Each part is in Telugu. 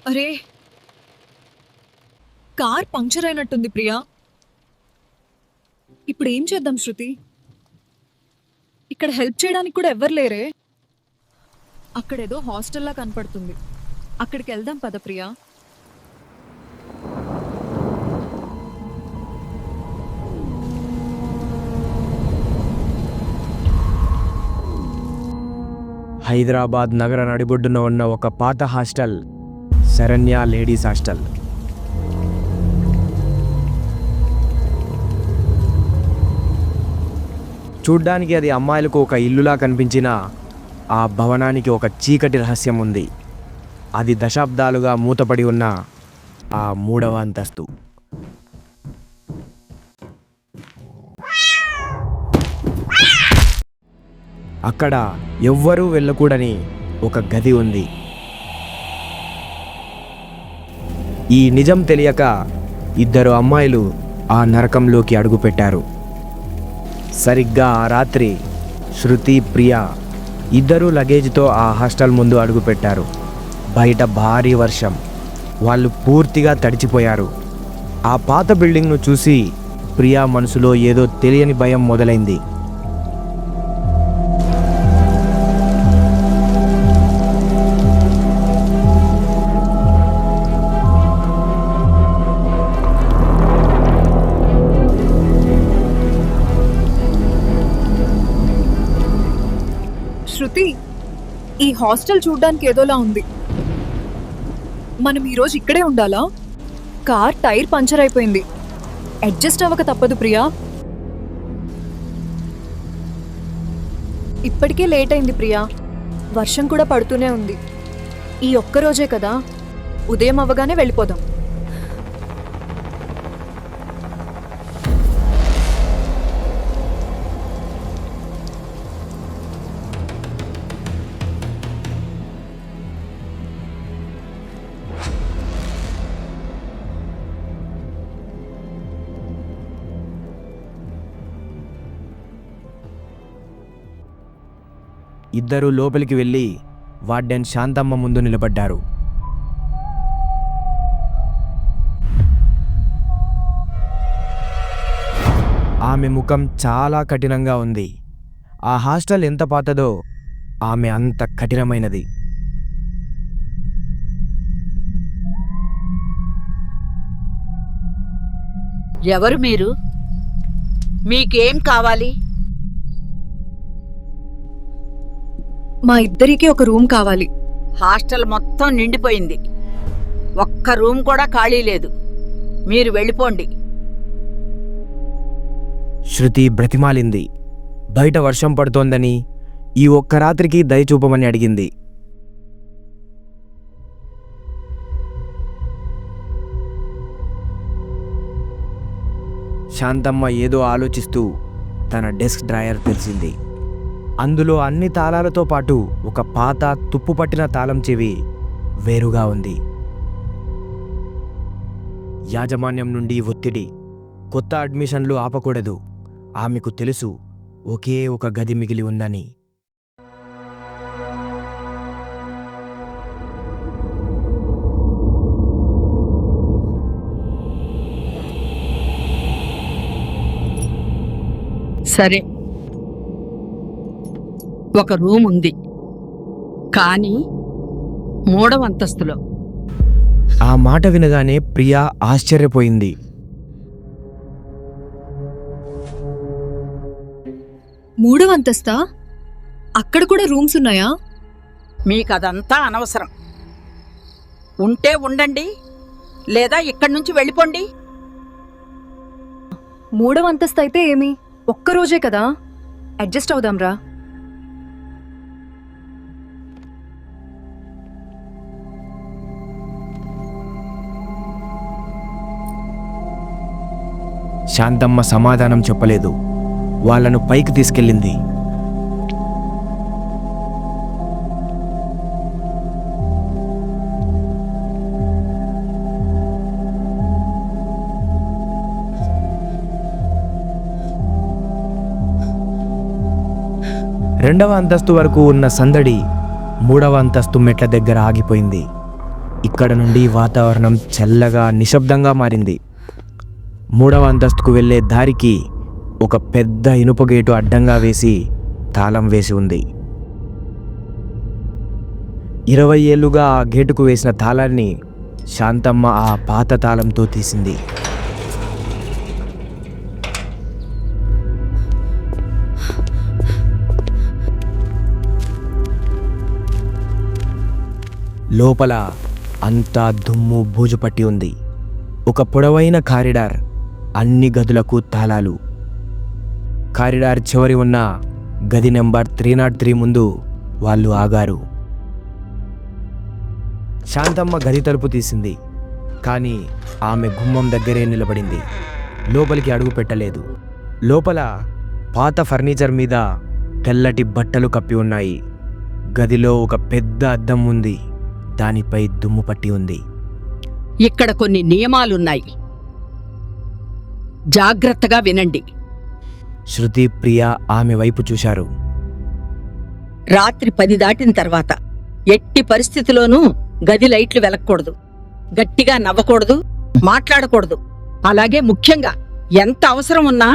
అరే, కార్ పంక్చర్ అయినట్టుంది ప్రియా. ఇప్పుడు ఏం చేద్దాం శృతి? ఇక్కడ హెల్ప్ చేయడానికి కూడా ఎవ్వరు లేరే. అక్కడేదో హాస్టల్లా కనపడుతుంది, అక్కడికి వెళ్దాం పద ప్రియా. హైదరాబాద్ నగర నడిబొడ్డున ఉన్న ఒక పాత హాస్టల్ శరణ్య లేడీస్ హాస్టల్. చూడ్డానికి అది అమ్మాయిలకు ఒక ఇల్లులా కనిపించిన ఆ భవనానికి ఒక చీకటి రహస్యం ఉంది. అది దశాబ్దాలుగా మూతపడి ఉన్న ఆ 3వ అంతస్తు. అక్కడ ఎవ్వరూ వెళ్ళకూడని ఒక గది ఉంది. ఈ నిజం తెలియక ఇద్దరు అమ్మాయిలు ఆ నరకంలోకి అడుగుపెట్టారు. సరిగ్గా ఆ రాత్రి శృతి, ప్రియా ఇద్దరూ లగేజ్తో ఆ హాస్టల్ ముందు అడుగుపెట్టారు. బయట భారీ వర్షం, వాళ్ళు పూర్తిగా తడిచిపోయారు. ఆ పాత బిల్డింగ్ను చూసి ప్రియా మనసులో ఏదో తెలియని భయం మొదలైంది. శృతి, ఈ హాస్టల్ చూడ్డానికి ఏదోలా ఉంది. మనం ఈరోజు ఇక్కడే ఉండాలా? కార్ టైర్ పంచర్ అయిపోయింది, అడ్జస్ట్ అవ్వక తప్పదు ప్రియా. ఇప్పటికే లేట్ అయింది ప్రియా, వర్షం కూడా పడుతూనే ఉంది. ఈ ఒక్కరోజే కదా, ఉదయం అవ్వగానే వెళ్ళిపోదాం. ఇద్దరూ లోపలికి వెళ్ళి వార్డెన్ శాంతమ్మ ముందు నిలబడ్డారు. ఆమె ముఖం చాలా కఠినంగా ఉంది. ఆ హాస్టల్ ఎంత పాతదో ఆమె అంత కఠినమైనది. ఎవరు మీరు? మీకేం కావాలి? మా ఇద్దరికి ఒక రూమ్ కావాలి. హాస్టల్ మొత్తం నిండిపోయింది, ఒక్క రూమ్ కూడా ఖాళీ లేదు. మీరు వెళ్ళిపోండి. శృతి బ్రతిమాలింది. బయట వర్షం పడుతోందని, ఈ ఒక్క రాత్రికి దయచూపమని అడిగింది. శాంతమ్మ ఏదో ఆలోచిస్తూ తన డెస్క్ డ్రాయర్ తెరిచింది. అందులో అన్ని తాళాలతో పాటు ఒక పాత తుప్పుపట్టిన తాళం చెవి వేరుగా ఉంది. యాజమాన్యం నుండి ఒత్తిడి, కొత్త అడ్మిషన్లు ఆపకూడదు. ఆమెకు తెలుసు ఒకే ఒక గది మిగిలి ఉందని. సరే, ఒక రూమ్ ఉంది, కానీ 3వ అంతస్తులో. ఆ మాట వినగానే ప్రియా ఆశ్చర్యపోయింది. మూడవ అంతస్తా? అక్కడ కూడా రూమ్స్ ఉన్నాయా? మీకదంతా అనవసరం. ఉంటే ఉండండి, లేదా ఇక్కడి నుంచి వెళ్ళిపోండి. మూడవ అంతస్తు అయితే ఏమి, ఒక్కరోజే కదా, అడ్జస్ట్ అవుదాంరా. శాంతమ్మ సమాధానం చెప్పలేదు. వాళ్ళను పైకి తీసుకెళ్ళింది. రెండవ అంతస్తు వరకు ఉన్న సందడి 3వ అంతస్తు మెట్ల దగ్గర ఆగిపోయింది. ఇక్కడ నుండి వాతావరణం చల్లగా నిశ్శబ్దంగా మారింది. 3వ అంతస్తుకు వెళ్ళే దారికి ఒక పెద్ద ఇనుప గేటు అడ్డంగా వేసి తాళం వేసి ఉంది. 20 ఏళ్లుగా ఆ గేటుకు వేసిన తాళాన్ని శాంతమ్మ ఆ పాత తాళంతో తీసింది. లోపల అంతా దుమ్ము బూజు పట్టి ఉంది. ఒక పొడవైన కారిడార్, అన్ని గదులకు తాళాలు. కారిడార్ చివరి ఉన్న గది నెంబర్ 303 ముందు వాళ్ళు ఆగారు. శాంతమ్మ గది తలుపు తీసింది, కానీ ఆమె గుమ్మం దగ్గరే నిలబడింది. లోపలికి అడుగు పెట్టలేదు. లోపల పాత ఫర్నిచర్ మీద తెల్లటి బట్టలు కప్పి ఉన్నాయి. గదిలో ఒక పెద్ద అద్దం ఉంది, దానిపై దుమ్ము పట్టి ఉంది. ఇక్కడ కొన్ని నియమాలున్నాయి, జాగ్రత్తగా వినండి. శృతి, ప్రియ ఆమె వైపు చూశారు. రాత్రి 10 దాటిన తర్వాత ఎట్టి పరిస్థితిలోనూ గది లైట్లు వెలగకూడదు, గట్టిగా నవ్వకూడదు, మాట్లాడకూడదు. అలాగే ముఖ్యంగా ఎంత అవసరం ఉన్నా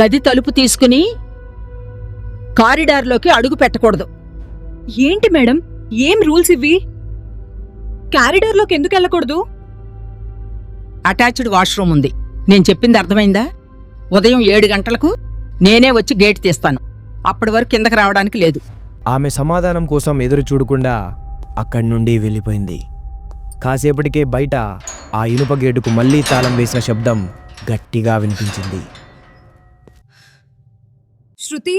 గది తలుపు తీసుకుని కారిడార్లోకి అడుగు పెట్టకూడదు. ఏంటి మేడం, ఏం రూల్స్ ఇవి? కారిడార్లోకి ఎందుకు వెళ్ళకూడదు? అటాచ్డ్ వాష్రూమ్ ఉంది, నేను చెప్పింది అర్థమైందా? ఉదయం 7 గంటలకు నేనే వచ్చి గేట్ తీస్తాను, అప్పటి వరకు కిందకి రావడానికి లేదు. ఆమె సమాధానం కోసం ఎదురు చూడకుండా అక్కడి నుండి వెళ్ళిపోయింది. కాసేపటికే బయట ఆ ఇనుప గేటుకు మళ్లీ తాళం వేసిన శబ్దం గట్టిగా వినిపించింది. శృతి,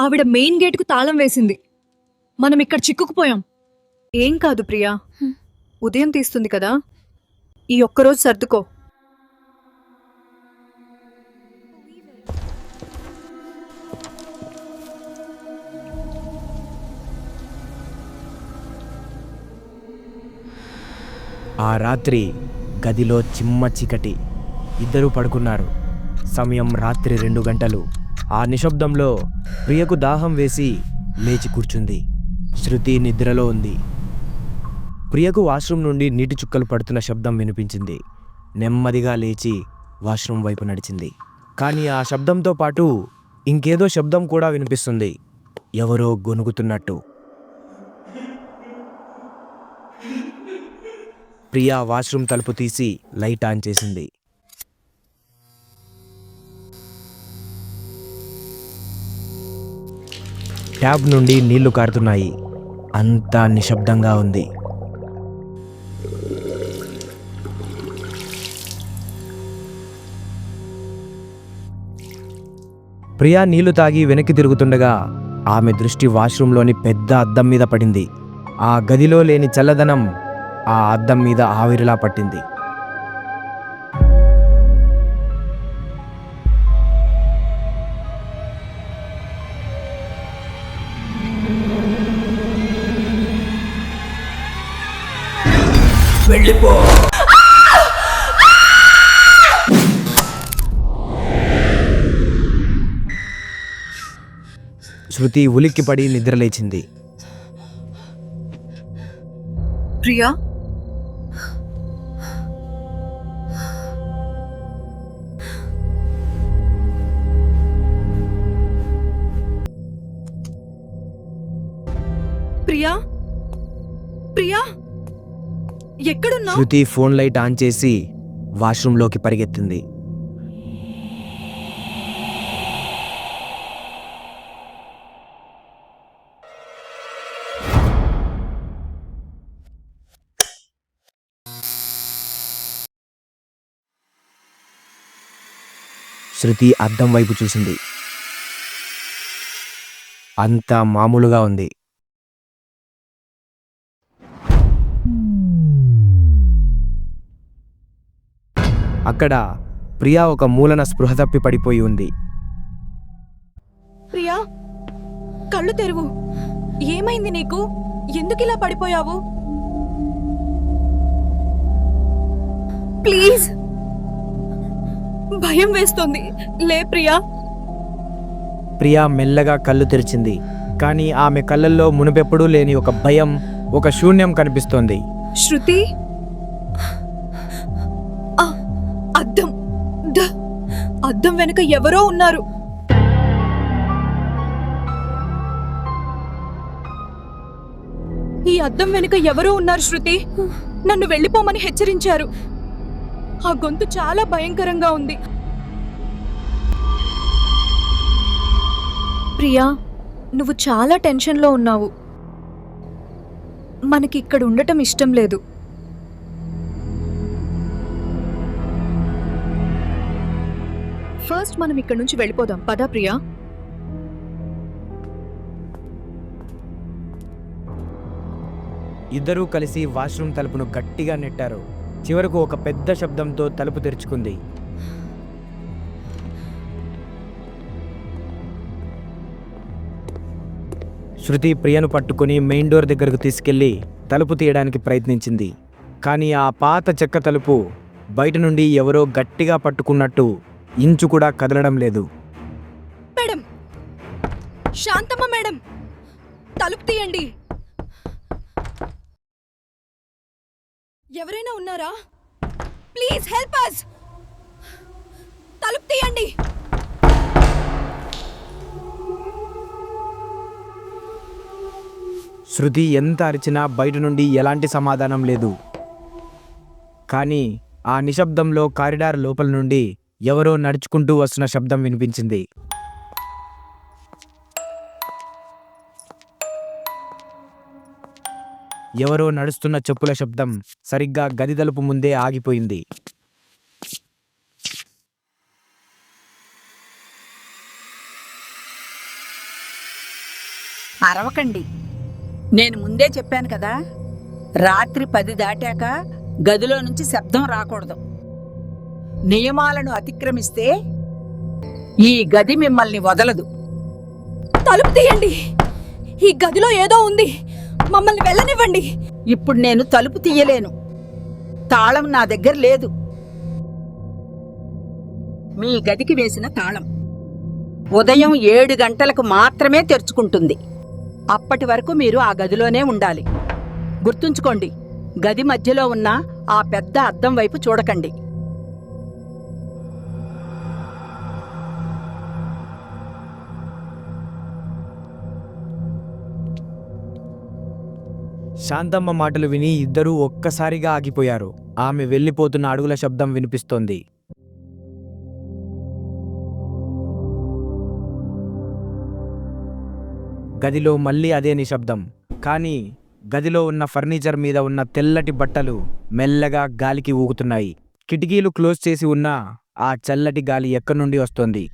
ఆవిడ మెయిన్ గేటుకు తాళం వేసింది. మనం ఇక్కడ చిక్కుకుపోయాం. ఏం కాదు ప్రియా, ఉదయం తీస్తుంది కదా, ఈ ఒక్కరోజు సర్దుకో. ఆ రాత్రి గదిలో చిమ్మ చీకటి. ఇద్దరూ పడుకున్నారు. సమయం రాత్రి 2 గంటలు. ఆ నిశ్శబ్దంలో ప్రియకు దాహం వేసి లేచి కూర్చుంది. శృతి నిద్రలో ఉంది. ప్రియకు వాష్రూమ్ నుండి నీటి చుక్కలు పడుతున్న శబ్దం వినిపించింది. నెమ్మదిగా లేచి వాష్రూమ్ వైపు నడిచింది. కానీ ఆ శబ్దంతో పాటు ఇంకేదో శబ్దం కూడా వినిపిస్తుంది, ఎవరో గొనుగుతున్నట్టు. ప్రియా వాష్రూమ్ తలుపు తీసి లైట్ ఆన్ చేసింది. ట్యాబ్ నుండి నీళ్లు కారుతున్నాయి. అంతా నిశ్శబ్దంగా ఉంది. ప్రియా నీళ్లు తాగి వెనక్కి తిరుగుతుండగా ఆమె దృష్టి వాష్రూమ్లోని పెద్ద అద్దం మీద పడింది. ఆ గదిలో లేని చల్లదనం ఆ అద్దం మీద ఆవిరిలా పట్టింది. వెళ్ళిపో. శృతి ఉలిక్కిపడి నిద్రలేచింది. ప్రియా, ప్రియా, ప్రియా, ఎక్కడున్నా? శృతి ఫోన్ లైట్ ఆన్ చేసి వాష్రూమ్లోకి పరిగెత్తింది. శృతి అద్దం వైపు చూసింది. అంతా మామూలుగా ఉంది. అక్కడ ప్రియా ఒక మూలన స్పృహ తప్పి పడిపోయి ఉంది. ప్రియా, కళ్ళు తెరువు. ఏమైంది నీకు? ఎందుకు ఇలా పడిపోయావు? ప్లీజ్, భయం వేస్తుంది. లే ప్రియా. ప్రియా మెల్లగా కళ్ళు తెరిచింది. కానీ ఆమె కళ్ళల్లో మునుపెప్పుడూ లేని ఒక భయం, ఒక శూన్యం కనిపిస్తోంది. శృతి ఆ, అద్దం అద్దం వెనుక ఎవరో ఉన్నారు. ఈ అద్దం వెనుక ఎవరో ఉన్నారు శృతి. నన్ను వెళ్ళిపోమని హెచ్చరించారు. ఆ గొంతు చాలా భయంకరంగా ఉంది. ప్రియా, నువ్వు చాలా టెన్షన్లో ఉన్నావు. మనకి ఇక్కడ ఉండటం ఇష్టం లేదు. ఫస్ట్ మనం ఇక్కడ నుంచి వెళ్ళిపోదాం. పదా ప్రియా. ఇద్దరూ కలిసి వాష్రూమ్ తలుపును గట్టిగా నెట్టారు. చివరకు ఒక పెద్ద శబ్దంతో తలుపు తెరుచుకుంది. శృతి ప్రియను పట్టుకుని మెయిన్ డోర్ దగ్గరకు తీసుకెళ్లి తలుపు తీయడానికి ప్రయత్నించింది. కానీ ఆ పాత చెక్క తలుపు బయట నుండి ఎవరో గట్టిగా పట్టుకున్నట్టు ఇంచు కూడా కదలడం లేదు. మేడం, శాంతమ్మ మేడం, తలుపు తీయండి. ఎవరైనా ఉన్నారా? Please help us. తలుపు తీయండి. శృతి ఎంత అరిచినా బయట నుండి ఎలాంటి సమాధానం లేదు. కానీ ఆ నిశ్శబ్దంలో కారిడార్ లోపల నుండి ఎవరో నడుచుకుంటూ వస్తున్న శబ్దం వినిపించింది. ఎవరో నడుస్తున్న చెప్పుల శబ్దం సరిగ్గా గది తలుపు ముందే ఆగిపోయింది. అరవకండి. నేను ముందే చెప్పాను కదా, రాత్రి 10 దాటాక గదిలో నుంచి శబ్దం రాకూడదు. నియమాలను అతిక్రమిస్తే ఈ గది మిమ్మల్ని వదలదు. తలుపు తీయండి. ఈ గదిలో ఏదో ఉంది. మమ్మల్ని వెళ్ళనివ్వండి. ఇప్పుడు నేను తలుపు తీయలేను. తాళం నా దగ్గర లేదు. మీ గదికి వేసిన తాళం ఉదయం 7 గంటలకు మాత్రమే తెరుచుకుంటుంది. అప్పటి వరకు మీరు ఆ గదిలోనే ఉండాలి. గుర్తుంచుకోండి, గది మధ్యలో ఉన్న ఆ పెద్ద అద్దం వైపు చూడకండి. శాంతమ్మ మాటలు విని ఇద్దరూ ఒక్కసారిగా ఆగిపోయారు. ఆమె వెళ్ళిపోతున్న అడుగుల శబ్దం వినిపిస్తోంది. గదిలో మళ్ళీ అదే నిశ్శబ్దం. కానీ గదిలో ఉన్న ఫర్నిచర్ మీద ఉన్న తెల్లటి బట్టలు మెల్లగా గాలికి ఊగుతున్నాయి. కిటికీలు క్లోజ్ చేసి ఉన్నా ఆ చల్లటి గాలి ఎక్కడి నుండి వస్తోంది.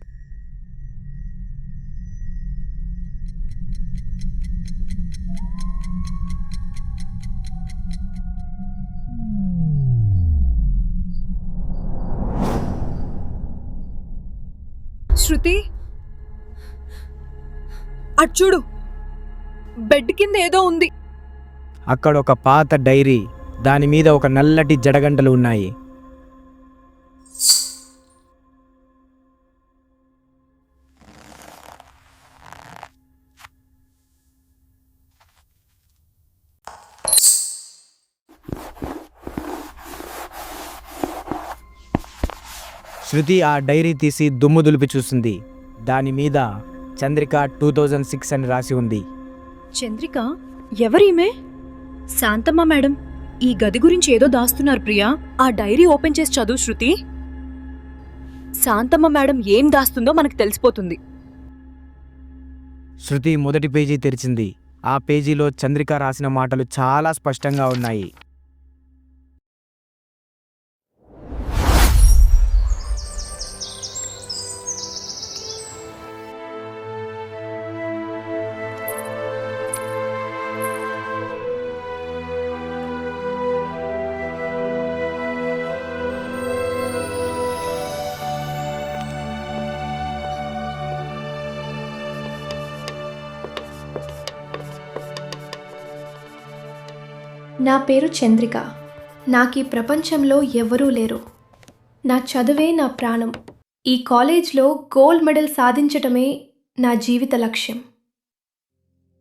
శృతి, అటు చూడు. బెడ్ కింద ఏదో ఉంది. అక్కడ ఒక పాత డైరీ, దాని మీద ఒక నల్లటి జడగంటలు ఉన్నాయి. శృతి ఆ డైరీ తీసి దుమ్ము దులిపి చూసింది. దాని మీద చంద్రిక 2006 అని రాసి ఉంది. చంద్రిక? ఎవరీమే? శాంతమ్మ మేడం, ఈ గది గురించి ఏదో దాస్తున్నారు ప్రియా. ఆ డైరీ ఓపెన్ చేసి చదువు శృతి. శాంతమ్మ మేడం ఏం దాస్తుందో మనకు తెలిసిపోతుంది. శృతి మొదటి పేజీ తెరిచింది. ఆ పేజీలో చంద్రిక రాసిన మాటలు చాలా స్పష్టంగా ఉన్నాయి. నా పేరు చంద్రిక. నాకు ఈ ప్రపంచంలో ఎవరూ లేరు. నా చదువే నా ప్రాణం. ఈ కాలేజ్లో గోల్డ్ మెడల్ సాధించటమే నా జీవిత లక్ష్యం.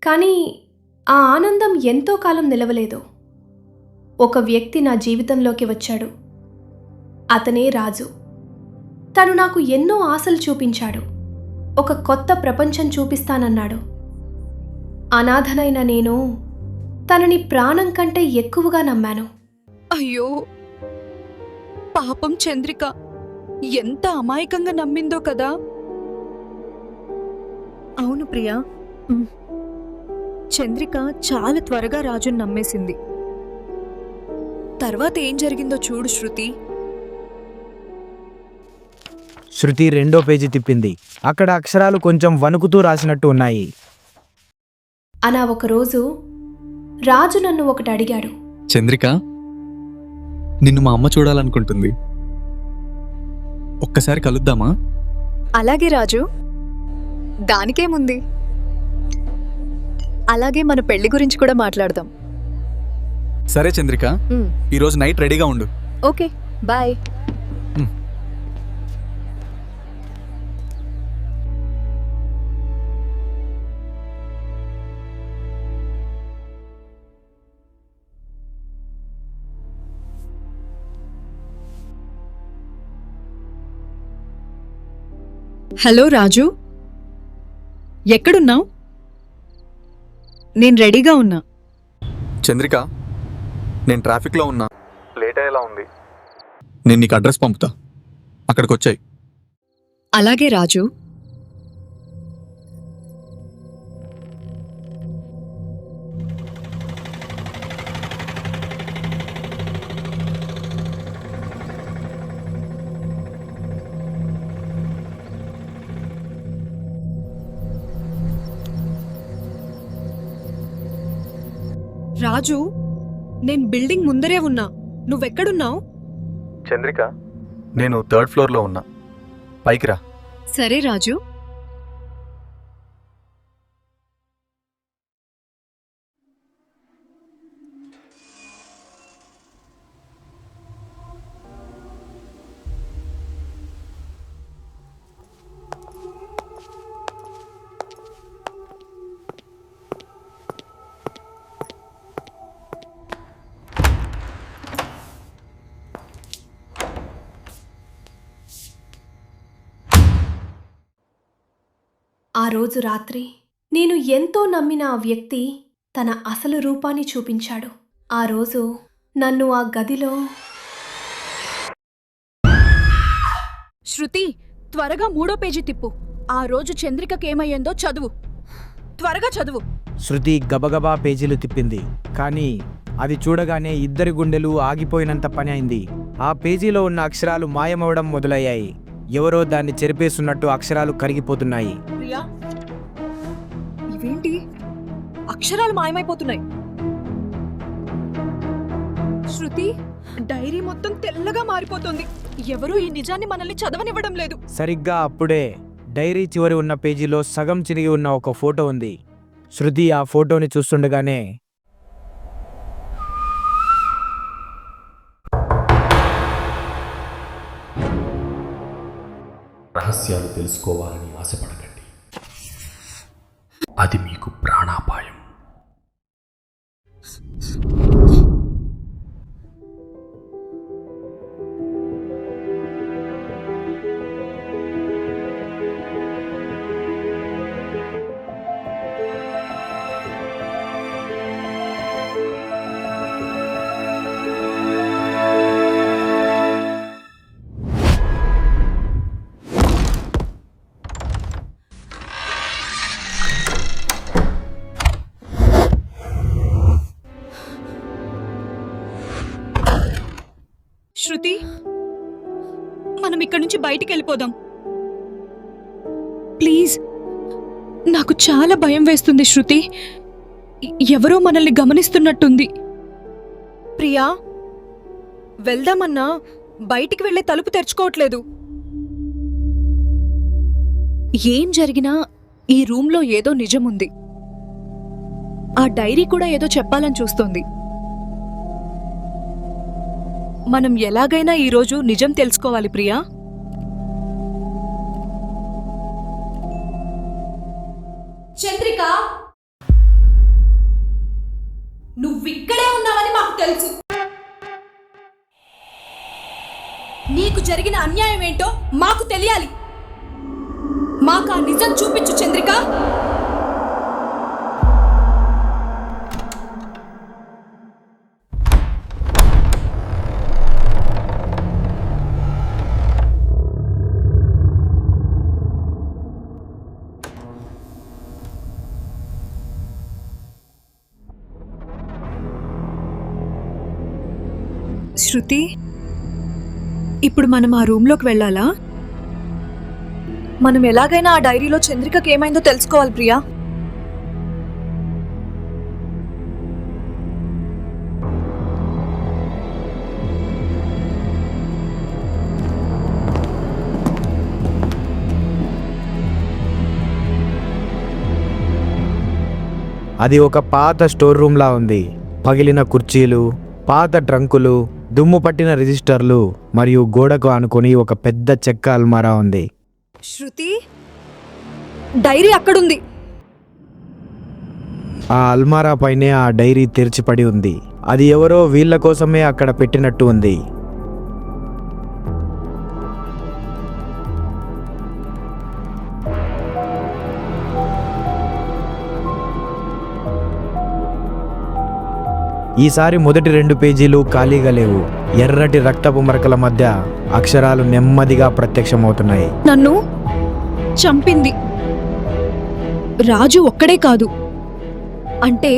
కానీ ఆ ఆనందం ఎంతో కాలం నిలవలేదు. ఒక వ్యక్తి నా జీవితంలోకి వచ్చాడు. అతనే రాజు. తను నాకు ఎన్నో ఆశలు చూపించాడు. ఒక కొత్త ప్రపంచం చూపిస్తానన్నాడు. అనాథనైన నేను తనని ప్రాణం కంటే ఎక్కువగా నమ్మాను. అయ్యో పాపం చంద్రిక ఎంత అమాయకంగా నమ్మిందో కదా. అవును ప్రియా, చంద్రిక చాలా త్వరగా రాజుని నమ్మేసింది. తర్వాత ఏం జరిగిందో చూడు శృతి. శృతి రెండో పేజీ తిప్పింది. అక్కడ అక్షరాలు కొంచెం వణుకుతూ రాసినట్టు ఉన్నాయి. అలా ఒకరోజు రాజు నన్ను ఒకటి అడిగాడు. చంద్రిక, నిన్ను మా అమ్మ చూడాలనుకుంటుంది. ఒక్కసారి కలుద్దామా? అలాగే రాజు, దానికేముంది. అలాగే మన పెళ్లి గురించి కూడా మాట్లాడదాం. సరే చంద్రిక, ఈరోజు నైట్ రెడీగా ఉండు. Okay, bye. హలో రాజు, ఎక్కడున్నావు? నేను రెడీగా ఉన్నా. చంద్రిక, నేను ట్రాఫిక్లో ఉన్నా, లేట్ అయ్యేలా ఉంది. నేను నీకు అడ్రస్ పంపుతా, అక్కడికి వచ్చాయి. అలాగే రాజు. రాజు, నేను బిల్డింగ్ ముందరే ఉన్నా. నువ్వెక్కడున్నావు? చంద్రిక, నేను 3rd ఫ్లోర్లో ఉన్నా, పైకి రా. సరే రాజు. ఆ రోజు రాత్రి నేను ఎంతో నమ్మిన ఆ వ్యక్తి తన అసలు రూపాన్ని చూపించాడు. ఆ రోజు నన్ను ఆ గదిలో... శృతి, త్వరగా 3వ పేజీ తిప్పు. ఆ రోజు చంద్రికకేమయ్యిందో చదువు. త్వరగా చదువు. శృతి గబగబా పేజీలు తిప్పింది. కానీ అది చూడగానే ఇద్దరి గుండెలు ఆగిపోయినంత పని అయింది. ఆ పేజీలో ఉన్న అక్షరాలు మాయమవడం మొదలయ్యాయి. ఎవరో దాన్ని చెరిపేస్తున్నట్టు అక్షరాలు కరిగిపోతున్నాయి. ప్రియా, ఇవేంటి? అక్షరాలు మాయమైపోతున్నాయి. శృతి, డైరీ మొత్తం తెల్లగా మారిపోతుంది. ఎవరూ ఈ నిజాన్ని మనల్ని చదవనివ్వడం లేదు. సరిగ్గా అప్పుడే డైరీ చివరి ఉన్న పేజీలో సగం చిరిగి ఉన్న ఒక ఫోటో ఉంది. శృతి ఆ ఫోటోని చూస్తుండగానే రహస్యాలు తెలుసుకోవాలని ఆశపడకండి, అది మీకు ప్రాణాపాయం. శృతి, మనం ఇక్కడి నుంచి బయటికి వెళ్ళిపోదాం ప్లీజ్. నాకు చాలా భయం వేస్తుంది శృతి. ఎవరో మనల్ని గమనిస్తున్నట్టుంది. ప్రియా, వెళ్దామన్నా బయటికి వెళ్ళే తలుపు తెరుచుకోవట్లేదు. ఏం జరిగినా ఈ రూమ్లో ఏదో నిజముంది. ఆ డైరీ కూడా ఏదో చెప్పాలని చూస్తోంది. మనం ఎలాగైనా ఈరోజు నిజం తెలుసుకోవాలి ప్రియా. చంద్రిక, తెలుసు. నీకు జరిగిన అన్యాయం ఏంటో మాకు తెలియాలి. మాకు ఆ నిజం చూపించు చంద్రిక. శృతి, ఇప్పుడు మనం ఆ రూమ్లోకి వెళ్ళాలా? మనం ఎలాగైనా ఆ డైరీలో చంద్రికకి ఏమైందో తెలుసుకోవాలి ప్రియా. అది ఒక పాత స్టోర్ రూమ్లా ఉంది. పగిలిన కుర్చీలు, పాత ట్రంకులు, దుమ్ము పట్టిన రిజిస్టర్లు మరియు గోడకు ఆనుకొని ఒక పెద్ద చెక్క అల్మారా ఉంది. శృతి, డైరీ అక్కడుంది. ఆ అల్మారా పైనే ఆ డైరీ తెరిచిపడి ఉంది. అది ఎవరో వీళ్ళ కోసమే అక్కడ పెట్టినట్టు ఉంది. ఈసారి మొదటి 2 పేజీలు ఖాళీగా లేవు. ఎర్రటి రక్తపు మరకల మధ్య అక్షరాలు నెమ్మదిగా ప్రత్యక్షమవుతున్నాయి. నన్ను చంపింది రాజు ఒక్కడే కాదు. అంటే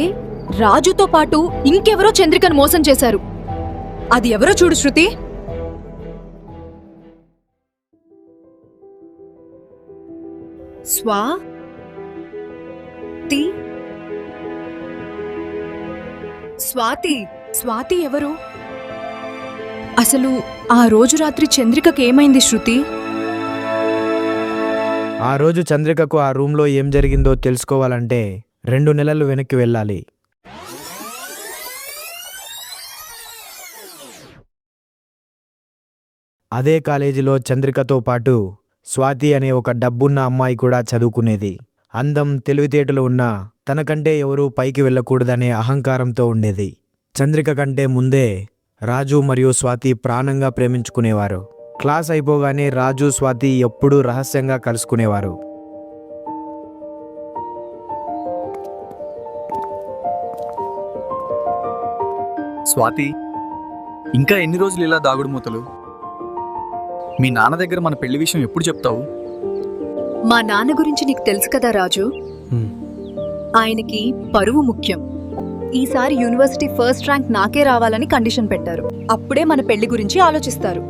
రాజుతో పాటు ఇంకెవరో చంద్రికను మోసం చేశారు. అది ఎవరో చూడు శృతి. స్వాతి ఎవరు? అసలు ఆ రోజు రాత్రి చంద్రికకి ఏమైంది శృతి? ఆ రోజు చంద్రికకు ఆ రూమ్లో ఏం జరిగిందో తెలుసుకోవాలంటే 2 నెలలు వెనక్కి వెళ్ళాలి. అదే కాలేజీలో చంద్రికతో పాటు స్వాతి అనే ఒక డబ్బున్న అమ్మాయి కూడా చదువుకునేది. అందం, తెలివితేటలు ఉన్నా తనకంటే ఎవరూ పైకి వెళ్ళకూడదనే అహంకారంతో ఉండేది. చంద్రిక కంటే ముందే రాజు మరియు స్వాతి ప్రాణంగా ప్రేమించుకునేవారు. క్లాస్ అయిపోగానే రాజు, స్వాతి ఎప్పుడూ రహస్యంగా కలుసుకునేవారు. స్వాతి, ఇంకా ఎన్ని రోజులు ఇలా దాగుడు మూతలు? మీ నాన్న దగ్గర మన పెళ్లి విషయం ఎప్పుడు చెప్తావు? మా నాన్న గురించి నీకు తెలుసు కదా రాజు. ఆయనకి పరువు ముఖ్యం. ఈసారి యూనివర్సిటీ ఫస్ట్ ర్యాంక్ నాకే రావాలని కండిషన్ పెట్టారు. అప్పుడే మన పెళ్లి గురించి ఆలోచిస్తారు.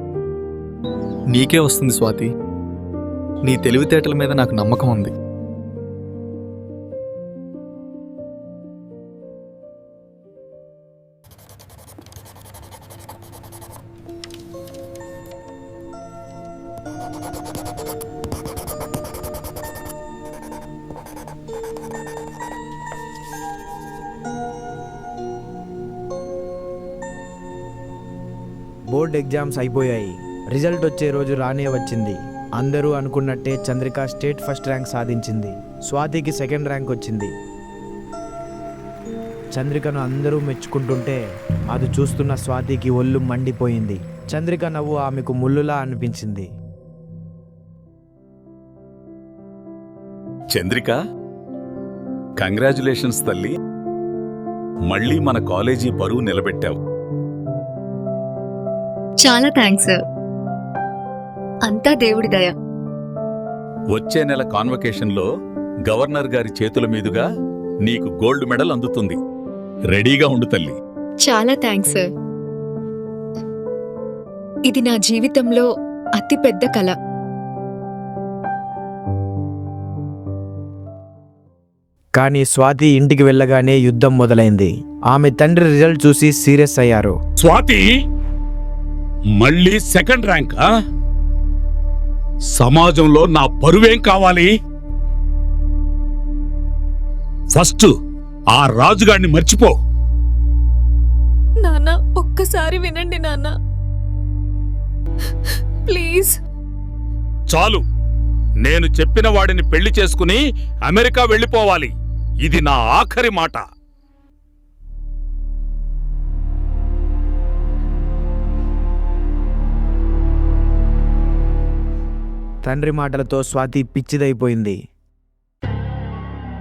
నీకే వస్తుంది స్వాతి. నీ తెలివితేటల మీద నాకు నమ్మకం ఉంది. బోర్డ్ ఎగ్జామ్స్ అయిపోయాయి. రిజల్ట్ వచ్చే రోజు రానే వచ్చింది. అందరూ అనుకున్నట్టే చంద్రిక స్టేట్ ఫస్ట్ ర్యాంక్ సాధించింది. స్వాతికి సెకండ్ ర్యాంక్ వచ్చింది. చంద్రికను అందరూ మెచ్చుకుంటుంటే అది చూస్తున్న స్వాతికి ఒళ్ళు మండిపోయింది. చంద్రిక నవ్వు ఆమెకు ముల్లులా అనిపించింది. చంద్రిక, కంగ్రాచులేషన్స్ తల్లి. మళ్ళీ మన కాలేజీ పరువు నిలబెట్టావు. చాలా థ్యాంక్స్ సార్. అంతా దేవుడి దయ. వచ్చే నెల కాన్వకేషన్లో గవర్నర్ గారి చేతుల మీదుగా నీకు గోల్డ్ మెడల్ అందుతుంది. రెడీగా ఉండు తల్లి. చాలా థ్యాంక్స్ సార్. ఇది నా జీవితంలో అతి పెద్ద కల. కానీ స్వాతి ఇంటికి వెళ్ళగానే యుద్ధం మొదలైంది. ఆమె తండ్రి రిజల్ట్ చూసి సీరియస్ అయ్యారు. స్వాతి, మళ్ళీ సెకండ్ ర్యాంకా? సమాజంలో నా పరువేం కావాలి? ఫస్ట్ ఆ రాజుగాడిని మర్చిపో. నాన్న, ఒక్కసారి వినండి నాన్న, ప్లీజ్. చాలు. నేను చెప్పిన వాడిని పెళ్లి చేసుకుని అమెరికా వెళ్ళిపోవాలి. ఇది నా ఆఖరి మాట. తండ్రి మాటలతో స్వాతి పిచ్చిదైపోయింది.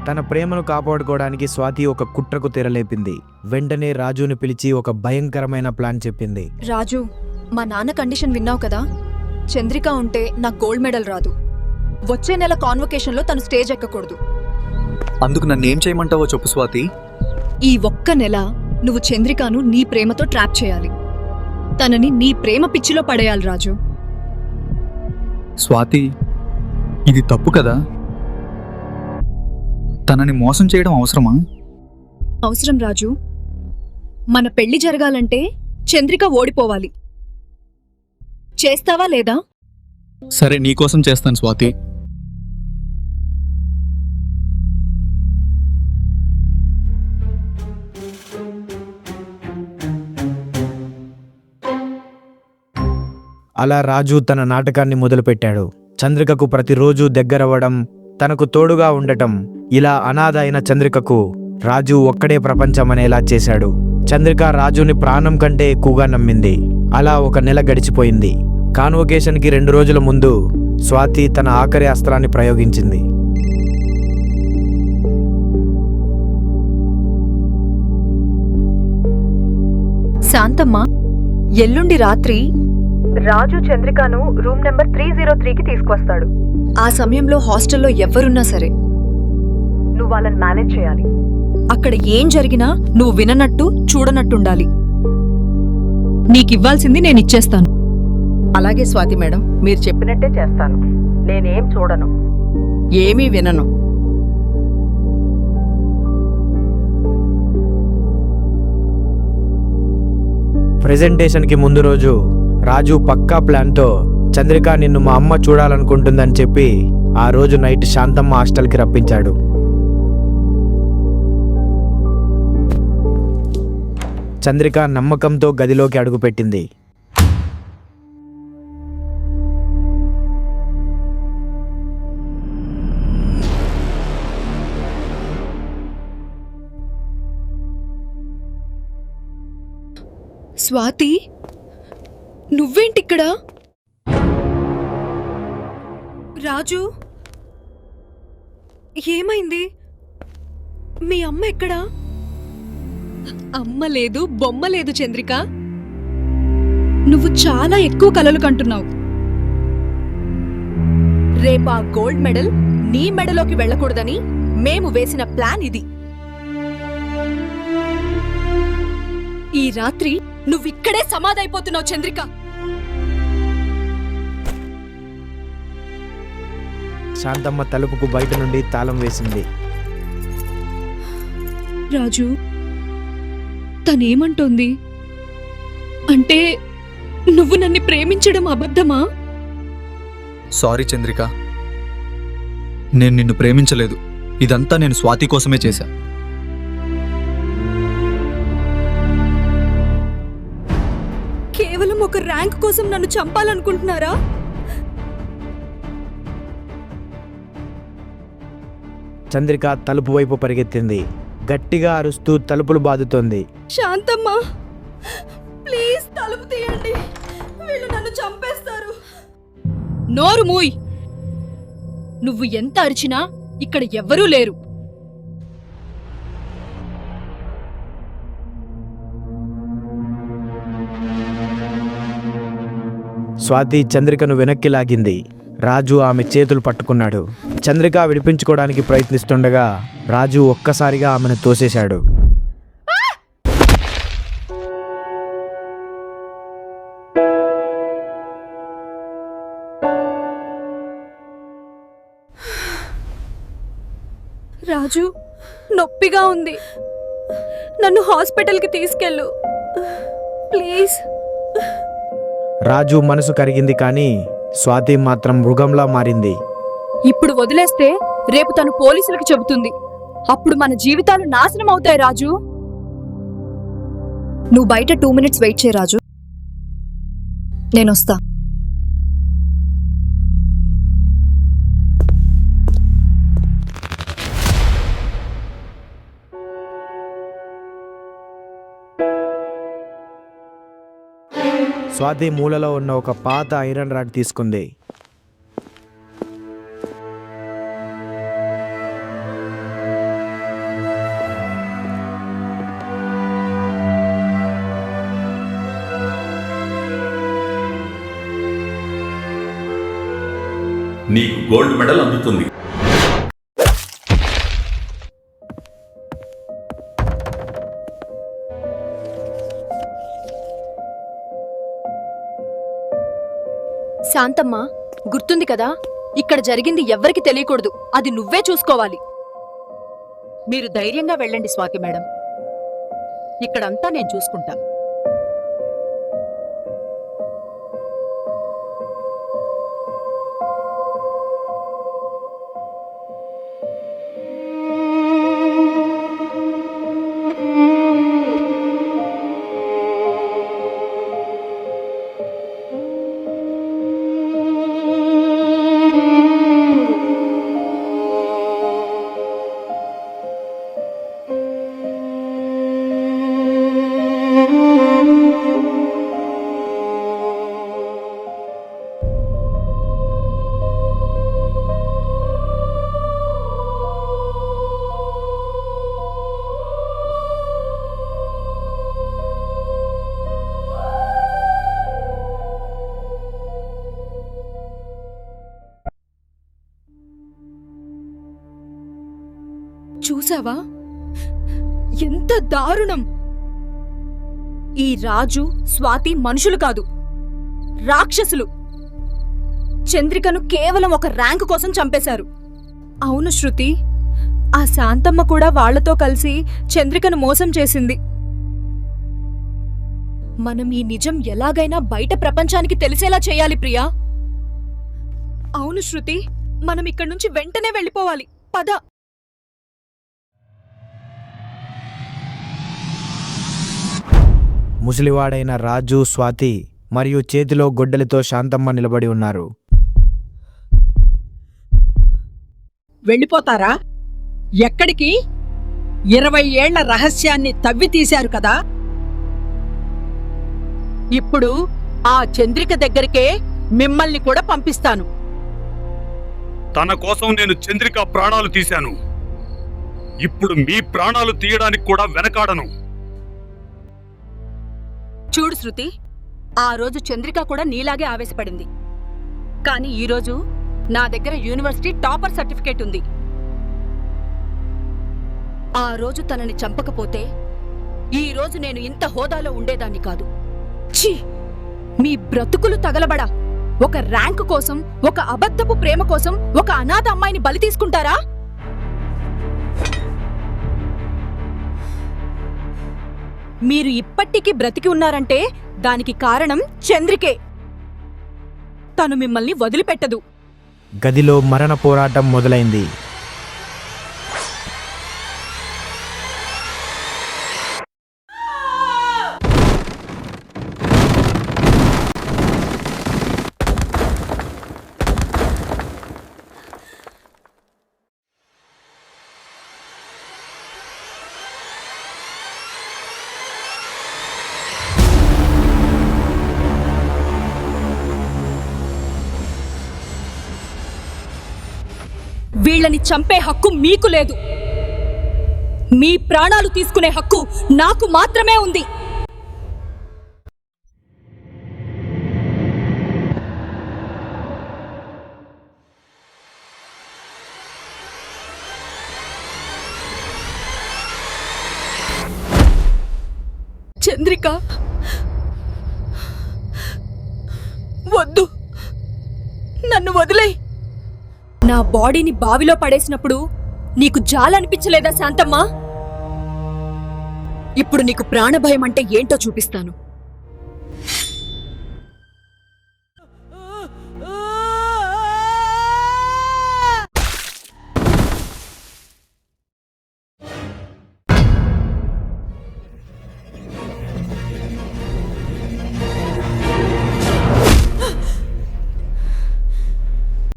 తన ప్రేమను కాపాడుకోవడానికి స్వాతి ఒక కుట్రకు తెరలేపింది. వెంటనే రాజుని పిలిచి ఒక భయంకరమైన ప్లాన్ చెప్పింది. రాజు, మా నాన్న కండిషన్ విన్నావు కదా? చంద్రిక ఉంటే నాకు గోల్డ్ మెడల్ రాదు. వచ్చే నెల కాన్వకేషన్లో తను స్టేజ్ ఎక్కకూడదు. అందుకు నన్ను ఏం చేయమంటావో చెప్పు స్వాతి. ఈ ఒక్క నెల నువ్వు చంద్రికను నీ ప్రేమతో ట్రాప్ చేయాలి. తనని నీ ప్రేమ పిచ్చిలో పడేయాలి రాజు. స్వాతి, ఇది తప్పు కదా? తనని మోసం చేయడం అవసరమా? అవసరం రాజు. మన పెళ్లి జరగాలంటే చంద్రిక ఓడిపోవాలి. చేస్తావా లేదా? సరే, నీకోసం చేస్తాను స్వాతి. అలా రాజు తన నాటకాన్ని మొదలుపెట్టాడు. చంద్రికకు ప్రతిరోజు దగ్గరవ్వడం, తనకు తోడుగా ఉండటం, ఇలా అనాథ అయిన చంద్రికకు రాజు ఒక్కడే ప్రపంచమనేలా చేశాడు. చంద్రిక రాజుని ప్రాణం కంటే ఎక్కువగా నమ్మింది. అలా ఒక నెల గడిచిపోయింది. కాన్వకేషన్కి 2 రోజుల ముందు స్వాతి తన ఆఖరి అస్త్రాన్ని ప్రయోగించింది. శాంతమ్మ, ఎల్లుండి రాత్రి రాజు చంద్రికను రూమ్ నెంబర్ 303కి తీసుకొస్తాడు. ఆ సమయంలో హాస్టల్లో ఎవ్వరున్నా సరే నువ్వు వాళ్ళని మేనేజ్ చేయాలి. అక్కడ ఏం జరిగినా నువ్వు విననట్టు చూడనట్టుండాలి. నీకివ్వాల్సింది నేను ఇచ్చేస్తాను. అలాగే స్వాతి మేడం, మీరు చెప్పినట్టే చేస్తాను. నేనేం చూడను, ఏమీ వినను. ప్రెజెంటేషన్కి ముందు రోజు రాజు పక్కా ప్లాన్తో చంద్రిక నిన్ను మా అమ్మ చూడాలనుకుంటుందని చెప్పి ఆ రోజు నైట్ శాంతమ్మ హాస్టల్కి రప్పించాడు. చంద్రిక నమ్మకంతో గదిలోకి అడుగుపెట్టింది. స్వాతి, నువ్వేంటిక్కడ? రాజు, ఏమైంది? మీ అమ్మ ఎక్కడా? అమ్మ లేదు, బొమ్మ లేదు చంద్రిక. నువ్వు చాలా ఎక్కువ కలలు కంటున్నావు. రేపా గోల్డ్ మెడల్ నీ మెడలోకి వెళ్ళకూడదని మేము వేసిన ప్లాన్ ఇది. ఈ రాత్రి నువ్విక్కడే సమాధైపోతున్నావు చంద్రిక. శాంతమ్మ తలుపుకు బయట నుండి తాళం వేసింది. రాజు, తనేమంటోంది? అంటే నువ్వు నన్ను ప్రేమించడం అబద్ధమా? సారీ చంద్రిక, నేను నిన్ను ప్రేమించలేదు. ఇదంతా నేను స్వాతి కోసమే చేశా. కేవలం ఒక ర్యాంక్ కోసం నన్ను చంపాలనుకుంటున్నారా? చంద్రిక తలుపు వైపు పరిగెత్తింది. గట్టిగా అరుస్తూ తలుపులు బాదుతోంది. శాంతమ్మ, ప్లీజ్ తలుపు తీయండి, వీళ్ళు నన్ను చంపేస్తారు. నోరు మూయ్. నువ్వు ఎంత అరిచినా ఇక్కడ ఎవ్వరూ లేరు. స్వాతి చంద్రికను వెనక్కి లాగింది. రాజు ఆమె చేతులు పట్టుకున్నాడు. చంద్రిక విడిపించుకోవడానికి ప్రయత్నిస్తుండగా రాజు ఒక్కసారిగా ఆమెను తోసేశాడు. రాజు, నొప్పిగా ఉంది, నన్ను హాస్పిటల్కి తీసుకెళ్ళు ప్లీజ్. రాజు మనసు కరిగింది, కానీ స్వాతి మాత్రం మృగంలా మారింది. ఇప్పుడు వదిలేస్తే రేపు తను పోలీసులకు చెబుతుంది. అప్పుడు మన జీవితాలు నాశనం అవుతాయి. రాజు, నువ్వు బయట 2 minutes వెయిట్ చేయి రాజు, నేనొస్తా. స్వాతి మూలలో ఉన్న ఒక పాత ఐరన్ రాడ్ తీసుకుంది. నీకు గోల్డ్ మెడల్ అందుతుంది. శాంతమ్మ, గుర్తుంది కదా, ఇక్కడ జరిగింది ఎవ్వరికి తెలియకూడదు. అది నువ్వే చూసుకోవాలి. మీరు ధైర్యంగా వెళ్ళండి స్వాతి మేడం, ఇక్కడంతా నేను చూసుకుంటా. చూసావా, ఎంత దారుణం! ఈ రాజు, స్వాతి మనుషులు కాదు, రాక్షసులు. చంద్రికను కేవలం ఒక ర్యాంకు కోసం చంపేశారు. అవును శృతి, ఆ శాంతమ్మ కూడా వాళ్లతో కలిసి చంద్రికను మోసం చేసింది. మనం ఈ నిజం ఎలాగైనా బయట ప్రపంచానికి తెలిసేలా చేయాలి ప్రియా. అవును శృతి, మనం ఇక్కడి నుంచి వెంటనే వెళ్ళిపోవాలి. పద. ముసలివాడైన రాజు, స్వాతి మరియు చేతిలో గొడ్డలితో శాంతమ్మ నిలబడి ఉన్నారు. వెళ్ళిపోతారా? ఎక్కడికి? 20 ఏళ్ల రహస్యాన్ని తవ్వి తీశారు కదా, ఇప్పుడు ఆ చంద్రిక దగ్గరికే మిమ్మల్ని కూడా పంపిస్తాను. తన కోసం నేను చంద్రిక ప్రాణాలు తీశాను. ఇప్పుడు మీ ప్రాణాలు తీయడానికి కూడా వెనకాడను. చూడు శృతి, ఆ రోజు చంద్రిక కూడా నీలాగే ఆవేశపడింది. కానీ ఈరోజు నా దగ్గర యూనివర్సిటీ టాపర్ సర్టిఫికేట్ ఉంది. ఆ రోజు తనని చంపకపోతే ఈ రోజు నేను ఇంత హోదాలో ఉండేదాన్ని కాదు. ఛీ, మీ బ్రతుకులు తగలబడా! ఒక ర్యాంకు కోసం, ఒక అబద్ధపు ప్రేమ కోసం ఒక అనాథ అమ్మాయిని బలి తీసుకుంటారా? మీరు ఇప్పటికీ బ్రతికి ఉన్నారంటే దానికి కారణం చంద్రికే. తను మిమ్మల్ని వదిలిపెట్టదు. గదిలో మరణ పోరాటం మొదలైంది. వీళ్ళని చంపే హక్కు మీకు లేదు. మీ ప్రాణాలు తీసుకునే హక్కు నాకు మాత్రమే ఉంది. చంద్రిక, వద్దు, నన్ను వదిలేయ్. నా బాడీని బావిలో పడేసినప్పుడు నీకు జాలనిపించలేదా శాంతమ్మా? ఇప్పుడు నీకు ప్రాణభయం అంటే ఏంటో చూపిస్తాను.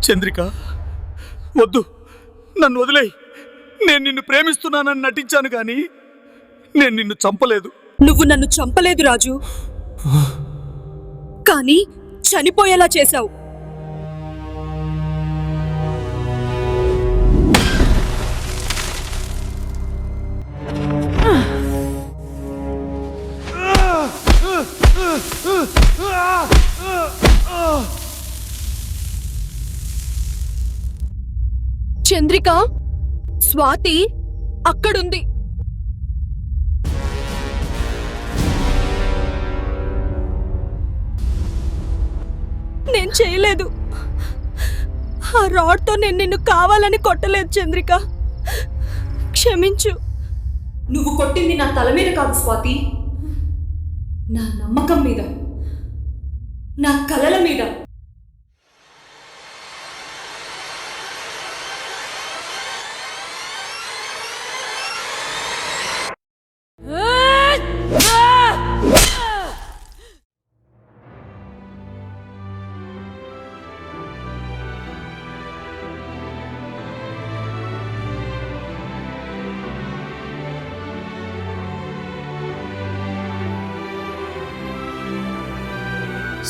చంద్రిక, వద్దు, నన్ను వదిలేయ్. నేను నిన్ను ప్రేమిస్తున్నానని నటించాను కానీ నేను నిన్ను చంపలేదు. నువ్వు నన్ను చంపలేదు రాజు, కానీ చనిపోయేలా చేశావు. చంద్రిక, స్వాతి అక్కడుంది. నేను చేయలేదు. ఆ రాడ్తో నేను నిన్ను కావాలని కొట్టలేదు చంద్రిక, క్షమించు. నువ్వు కొట్టింది నా తల మీద కాదు స్వాతి, నా నమ్మకం మీద, నా కలల మీద.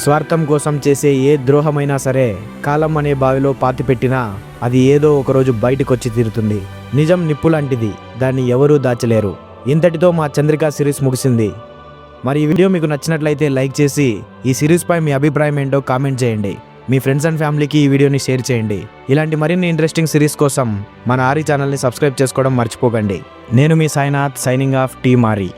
స్వార్థం కోసం చేసే ఏ ద్రోహమైనా సరే కాలం అనే బావిలో పాతిపెట్టినా అది ఏదో ఒకరోజు బయటకొచ్చి తీరుతుంది. నిజం నిప్పు లాంటిది, దాన్ని ఎవరూ దాచలేరు. ఇంతటితో మా చంద్రిక సిరీస్ ముగిసింది. మరి ఈ వీడియో మీకు నచ్చినట్లయితే లైక్ చేసి ఈ సిరీస్పై మీ అభిప్రాయం ఏంటో కామెంట్ చేయండి. మీ ఫ్రెండ్స్ అండ్ ఫ్యామిలీకి ఈ వీడియోని షేర్ చేయండి. ఇలాంటి మరిన్ని ఇంట్రెస్టింగ్ సిరీస్ కోసం మన ఆరి ఛానల్ని సబ్స్క్రైబ్ చేసుకోవడం మర్చిపోకండి. నేను మీ సాయినాథ్, సైనింగ్ ఆఫ్ టీమ్ ఆరి.